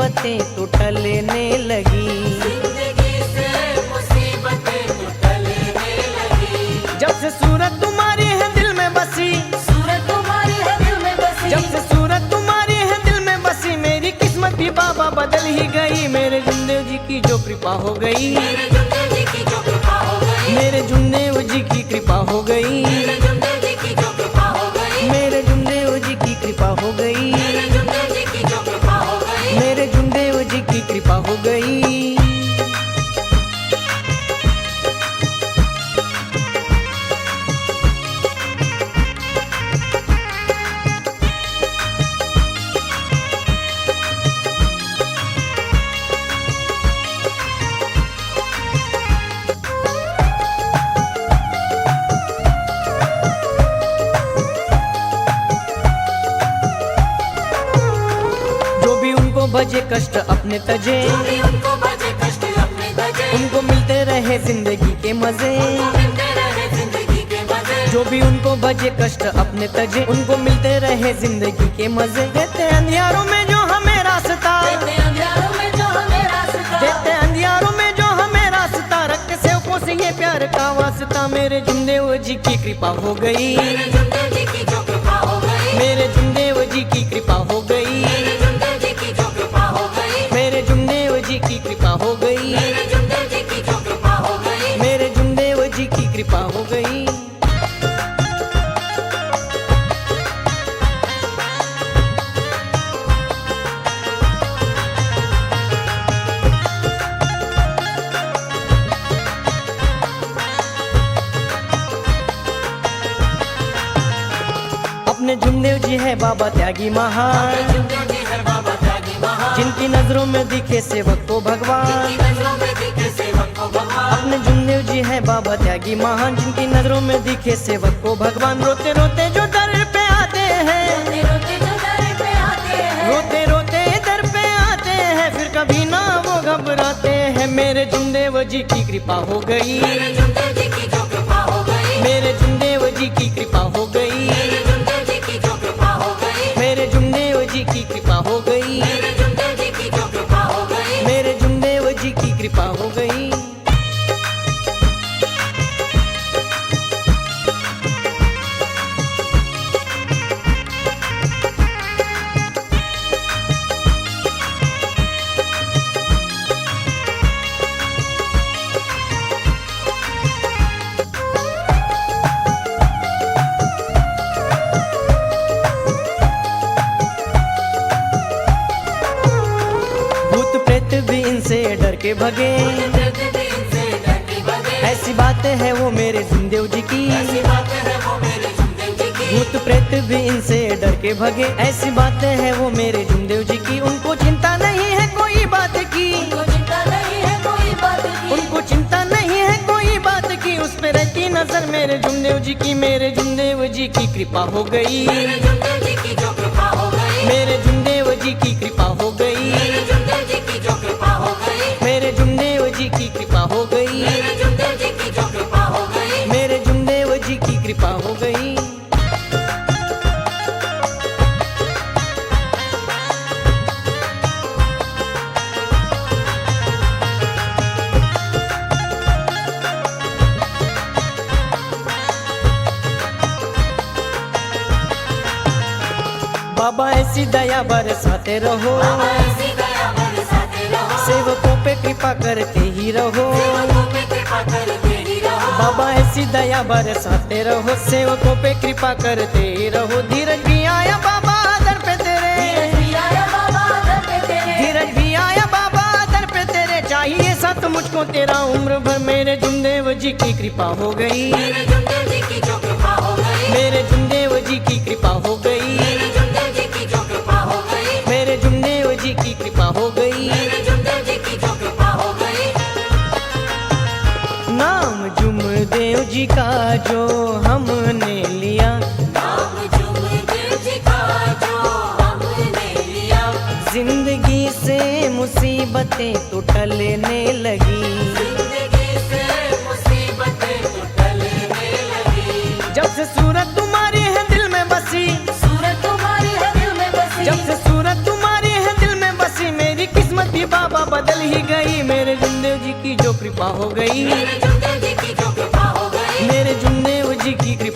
मुसीबतें तो टलने लगी। जिंदगी से मुसीबतें तो टलने लगी। जब से सूरत तुम्हारी है दिल में बसी, सूरत तुम्हारी है दिल में बसी। जब से सूरत तुम्हारी है दिल में बसी, मेरी किस्मत भी बाबा बदल ही गई। मेरे जुमदेव जी की जो कृपा हो गई, मेरे जुमदेव जी की जो कृपा हो गई। मेरे जुमदेव जी की कृपा हो गई, मेरे जुमदेव जी की जो कृपा हो गई। मेरे जुमदेव जी की कृपा हो गई, मेरे जुमदेव जी की जो कृपा हो गई। मेरे जुमदेव जी की कृपा हो गई। बजे कष्ट अपने तजे, जो भी उनको बजे कष्ट अपने तजे। उनको मिलते रहे जिंदगी के मजे। उनको मिलते रहे जिंदगी के मजे। जो भी उनको बजे कष्ट अपने तजे, उनको मिलते रहे जिंदगी के मजे। देते अंधियारों में जो हमें रास्ता, देते अंधियारों में जो हमें रास्ता। देते अंधियारों में जो हमें रास्ता, रखते सेवकों से ये प्यार का वास्ता। मेरे जुमदेव जी की कृपा हो गई, मेरे जुमदेव जी की जो कृपा हो गई। मेरे जुमदेव जी की कृपा हो गई, मेरे जुमदेव जी की जो कृपा हो गई। मेरे जुमदेव जी की कृपा हो गई, मेरे जुमदेव जी की जो कृपा हो गई। मेरे जुमदेव जी की कृपा हो गई। अपने जुमदेव जी है बाबा त्यागी महान, जुमदेव जी है बाबा त्यागी महान। जिनकी नजरों में दिखे सेवक को भगवान। जिनकी नजरों में दिखे सेवक को भगवान। अपने जुमदेव जी है बाबा त्यागी महान, जिनकी नजरों में दिखे सेवक को भगवान। रोते रोते जो दर पे आते हैं, रोते रोते जो दर पे आते हैं। रोते रोते दर पे आते हैं, फिर कभी ना वो घबराते हैं। मेरे जुमदेव जी की कृपा हो गई, मेरे जुमदेव जी की जो कृपा हो गई। मेरे जुमदेव जी की कृपा हो गई, मेरे जुमदेव जी की जो कृपा हो गई। मेरे जुमदेव जी की कृपा हो गई, मेरे जुमदेव जी की जो कृपा हो गई। मेरे जुमदेव जी की कृपा हो गई। भूत प्रेत भी इनसे डर के भगे, ऐसी बातें है वो मेरे जुमदेव जी की। भूत प्रेत भी इनसे डर के भगे, ऐसी बातें है वो मेरे जुमदेव जी की। उनको चिंता नहीं है कोई बात की, उनको चिंता नहीं है कोई बात की। उनको चिंता नहीं है कोई बात की। उस पे रहती नजर मेरे जुमदेव जी की। मेरे जुमदेव जी की कृपा हो गई, मेरे जुमदेव जी की जो कृपा हो गई। मेरे जुमदेव जी की कृपा हो गई, मेरे जुमदेव जी की जो कृपा हो गई। मेरे जुमदेव जी की कृपा हो गई, मेरे जुमदेव जी की जो कृपा हो गई। मेरे जुमदेव जी की कृपा हो गई। बाबा ऐसी दया बरसाते रहो, बाबा ऐसी दया बरसाते रहो। सेवकों पे कृपा करते ही रहो। सेवकों पे कृपा करते ही रहो। बाबा ऐसी दया बरसाते रहो, सेवकों पे कृपा करते ही रहो। धीरज भी आया बाबा दर पे तेरे, धीरज भी आया बाबा दर पे तेरे। धीरज भी आया बाबा दर पे तेरे। चाहिए सत मुझको तेरा उम्र भर। मेरे जुमदेव जी की कृपा हो गई, मेरे जुमदेव जी की जो कृपा हो गई। मेरे जुमदेव जी की कृपा हो गई, मेरे जुमदेव जी की जो कृपा हो गई। मेरे जुमदेव जी की कृपा हो गई। मेरे जुमदेव जी की जो कृपा हो गई। नाम जुमदेव जी का जो हमने लिया, नाम जुमदेव जी का जो हमने लिया। जिंदगी से मुसीबतें तो टलने लगी। जिंदगी से मुसीबतें तो टलने लगी। जब से सूरत तुम्हारी है दिल में बसी, सूरत तुम्हारी है दिल में बसी। जब से सूरत तुम्हारी है दिल में बसी, मेरी कृपा हो गई, मेरे जुमदेव जी की जो कृपा हो गई, मेरे जुमदेव जी की कृपा